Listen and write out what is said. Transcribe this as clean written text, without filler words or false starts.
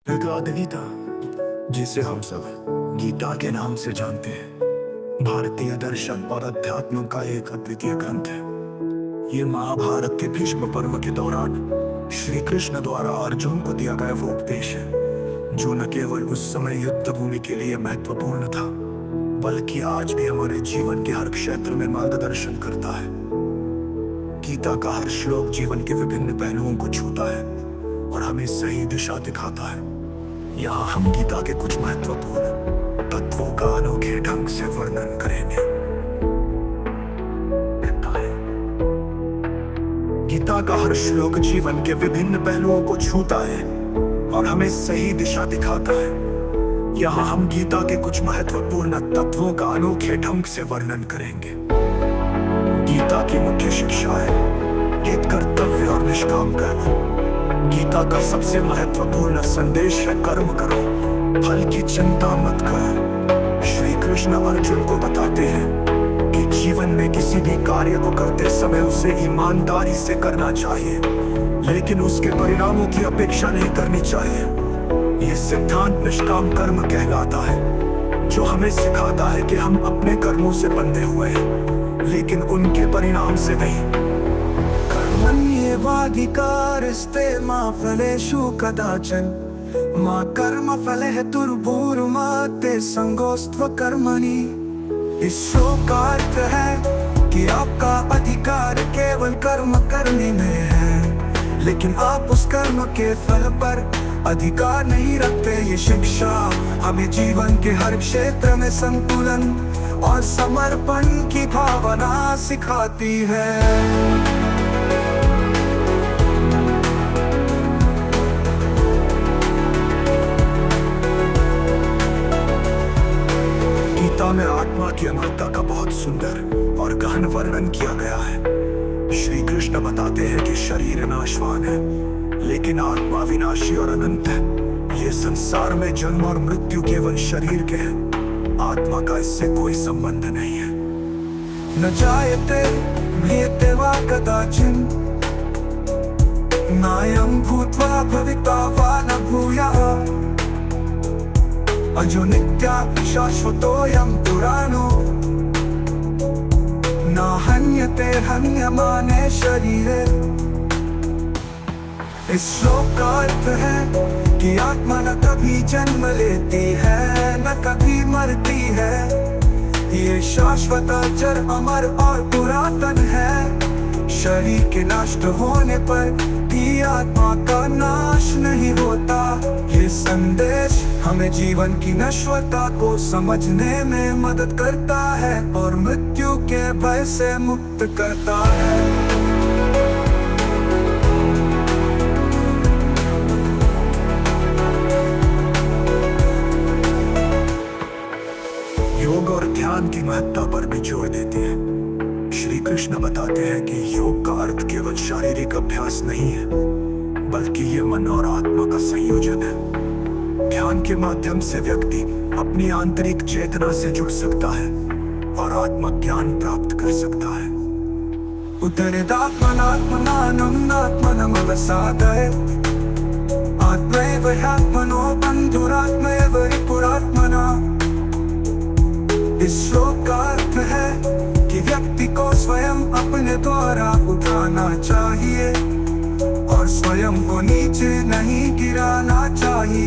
भगवद गीता, जिसे हम सब गीता के नाम से जानते हैं, भारतीय दर्शन और अध्यात्म का एक अद्वितीय ग्रंथ है। ये महाभारत के भीष्म पर्व के दौरान श्री कृष्ण द्वारा अर्जुन को दिया गया वो उपदेश है, जो न केवल उस समय युद्ध भूमि के लिए महत्वपूर्ण था, बल्कि आज भी हमारे जीवन के हर क्षेत्र में मार्गदर्शन करता है। गीता का हर श्लोक जीवन के विभिन्न पहलुओं को छूता है और हमें सही दिशा दिखाता है। यहाँ हम गीता के कुछ महत्वपूर्ण तत्वों का अनोखे ढंग से वर्णन करेंगे। गीता का हर श्लोक जीवन के विभिन्न पहलुओं को छूता है और हमें सही दिशा दिखाता है। यहाँ हम गीता के कुछ महत्वपूर्ण तत्वों का अनोखे ढंग से वर्णन करेंगे। गीता की मुख्य शिक्षा है हित, कर्तव्य और निष्काम कर्म। गीता का सबसे महत्वपूर्ण संदेश है कर्म करो, फल की चिंता मत करो। श्री कृष्ण अर्जुन को बताते हैं कि जीवन में किसी भी कार्य को करते समय उसे ईमानदारी से करना चाहिए, लेकिन उसके परिणामों की अपेक्षा नहीं करनी चाहिए। ये सिद्धांत निष्काम कर्म कहलाता है, जो हमें सिखाता है कि हम अपने कर्मों से बंधे हुए हैं, लेकिन उनके परिणाम से नहीं। कर्मण्येवाधिकारस्ते मा फलेषु कदाचन मा कर्मफलः दुर्भूर्मा ते संगोऽस्त्व कर्मणि। इस श्लोक का अर्थ है कि आपका अधिकार केवल कर्म करने में है, लेकिन आप उस कर्म के फल पर अधिकार नहीं रखते। ये शिक्षा हमें जीवन के हर क्षेत्र में संतुलन और समर्पण की भावना सिखाती है। गीता में आत्मा की अमरता का बहुत सुंदर और गहन वर्णन किया गया है। श्री कृष्ण बताते हैं कि शरीर नाशवान है, लेकिन आत्मा विनाशी और अनंत है। ये संसार में जन्म और मृत्यु केवल शरीर के हैं, आत्मा का इससे कोई संबंध नहीं है। न जायते म्रियते वा कदाचिन नायं भूत्वा भविता वा न भूयाः अजो नित्या शाश्वतोऽयं पुराणो न हन्यते हन्यमाने शरीरे। इस श्लोक का अर्थ है कि आत्मा न कभी जन्म लेती है न कभी मरती है। ये शाश्वत, अचर, अमर और पुरातन है। शरीर के नष्ट होने पर भी आत्मा का नाश नहीं होता। ये संदेश हमें जीवन की नश्वरता को समझने में मदद करता है और मृत्यु के भय से मुक्त करता है। योग और ध्यान की महत्ता पर भी जोर देती है। श्री कृष्ण बताते हैं कि योग का अर्थ केवल शारीरिक अभ्यास नहीं है, बल्कि ये मन और आत्मा का संयोजन है। ध्यान के माध्यम से व्यक्ति अपनी आंतरिक चेतना से जुड़ सकता है और आत्म ज्ञान प्राप्त कर सकता है। उद्धरेदात्मनात्मनानं नात्मनमवसादय आत्मैव ह्यात्मनो बन्धुरात्मैव रिपुरात्मना। इस श्लोक का अर्थ है कि व्यक्ति को स्वयं अपने द्वारा उठाना चाहिए और स्वयं को नीचे नहीं गिराना चाहिए।